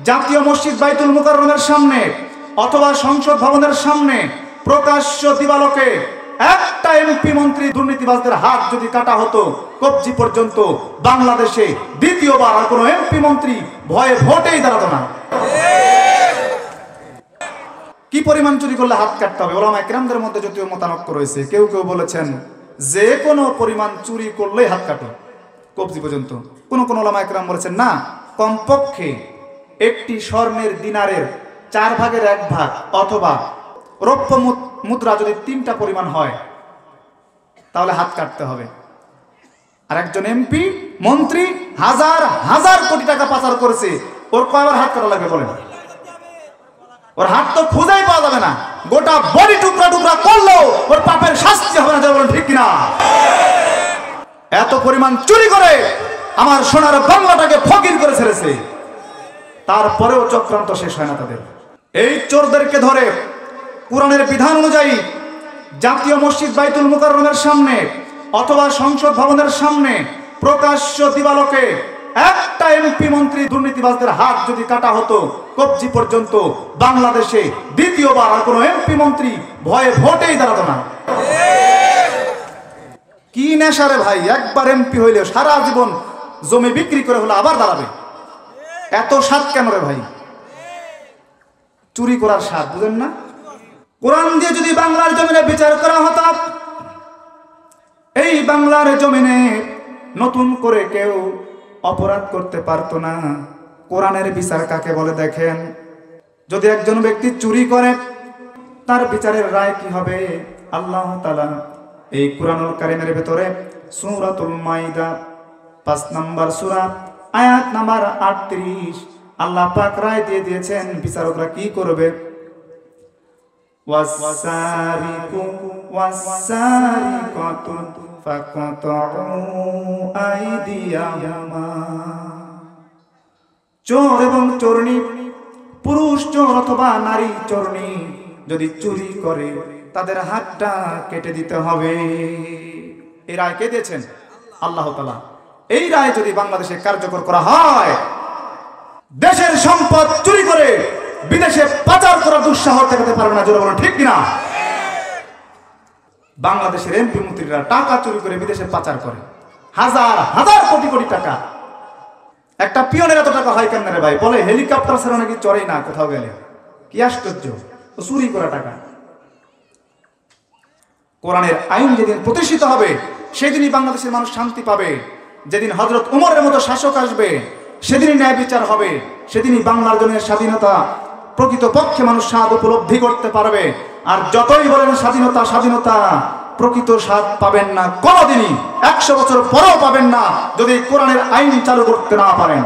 জাতীয় মসজিদ বাইতুল মুকাররমের সামনে অথবা সংসদ ভবনের সামনে প্রকাশ্য দিবালোকে একটা এমপি মন্ত্রী দুর্নীতিবাজদের হাত যদি কাটা হতো কবজি পর্যন্ত, বাংলাদেশে দ্বিতীয়বার আর কোনো এমপি মন্ত্রী ভয়ে ভোটেই দাঁড়াতো না। কি পরিমাণ চুরি করলে হাত কাটতে হবে? ওলামা ইকরামদের মধ্যে যদিও মতানক্য রয়েছে, কেউ কেউ বলেছেন যে কোনো পরিমাণ চুরি করলেই হাত কাটো কবজি পর্যন্ত। কোন কোন ওলামা ইকরাম বলেছেন না, কমপক্ষে একটি স্বর্ণের দিনারের 4/1 ভাগ অথবা রৌপ্য মুদ্রা যদি 3টা পরিমাণ হয় তাহলে হাত কাটতে হবে। আর একজন এমপি মন্ত্রী হাজার হাজার কোটি টাকা পাচার করেছে, ওর কয়বার হাত কাটা লাগবে বলেন? ওর হাত তো খুঁজেই পাওয়া যাবে না, গোটা বডি টুকরা টুকরা করলেও ওর পাপের শাস্তি হবে না, বলেন ঠিক কিনা? এত পরিমাণ চুরি করে আমার সোনার বাংলাটাকে ফকির করে ছেড়েছে, তারপরেও চক্রান্ত শেষ হয় না তাদের। এই চোরদেরকে ধরে কোরআনের বিধান অনুযায়ী জাতীয় মসজিদ বাইতুল মুকাররমের সামনে অথবা সংসদ ভবনের সামনে প্রকাশ্য দিবালোকে একটা এমপি মন্ত্রী দুর্নীতিবাজদের হাত যদি কাটা হতো কবজি পর্যন্ত, বাংলাদেশে দ্বিতীয়বার আর কোনো এমপি মন্ত্রী ভয়ে ভোটেই দাঁড়াতো না। কি নেশা রে ভাই, একবার এমপি হইলে সারা জীবন জমি বিক্রি করে হলে আবার দাঁড়াবে। এত স্বাদ কেন রে ভাই? চুরি করার স্বাদ বুঝেন না? কোরআন দিয়ে যদি বাংলার জমিনে বিচার করা হতো, এই বাংলার জমিনে নতুন করে কেউ অপরাধ করতে পারতো না। কোরআনের বিচার কাকে বলে দেখেন? যদি একজন ব্যক্তি চুরি করে তার বিচারের রায় কি হবে? আল্লাহ তাআলা এই কুরআনুল কারীমের ভিতরে সূরাতুল মাইদা 5 নম্বর সূরা আয়াত নাম্বার 38 আল্লাহ পাক রায় দিয়ে দিয়েছেন বিচারকরা কি করবে। ওয়াসারিকু ওয়াসারিকাতু ফাকাতউ আইদিয়াহুমা। চোর এবং চোরনি, পুরুষ চোর অথবা নারী চোরনি যদি চুরি করে তাদের হাতটা কেটে দিতে হবে। এই রায় কে দিয়েছেন? আল্লাহ তাআলা। এই রায় যদি বাংলাদেশে কার্যকর করা হয়, দেশের সম্পদ চুরি করে বিদেশে পাচার করার দুঃসাহস দেখাতে পারবে না, জোরে বলুন ঠিক কিনা? বাংলাদেশের এমপি মন্ত্রীরা টাকা চুরি করে বিদেশে পাচার করে, হাজার হাজার কোটি কোটি টাকা। একটা পিয়নের এত টাকা হয় কেন রে ভাই? বলে হেলিকপ্টার ছাড়া নাকি চড়েই না কোথাও গেলে। কি আশ্চর্য! চুরি করা টাকা। কোরআনের আইন যেদিন প্রতিষ্ঠিত হবে সেদিনই বাংলাদেশের মানুষ শান্তি পাবে। যেদিন হযরত ওমরের মতো শাসক আসবে সেদিনই ন্যায় বিচার হবে, সেদিনই বাংলার জনের স্বাধীনতা প্রকৃতপক্ষে মানুষ স্বাদ উপলব্ধি করতে পারবে। আর যতই বলেন স্বাধীনতা স্বাধীনতা, প্রকৃত স্বাদ পাবেন না কোনোদিনই, 100 বছর পরেও পাবেন না যদি কোরআনের আইন চালু করতে না পারেন।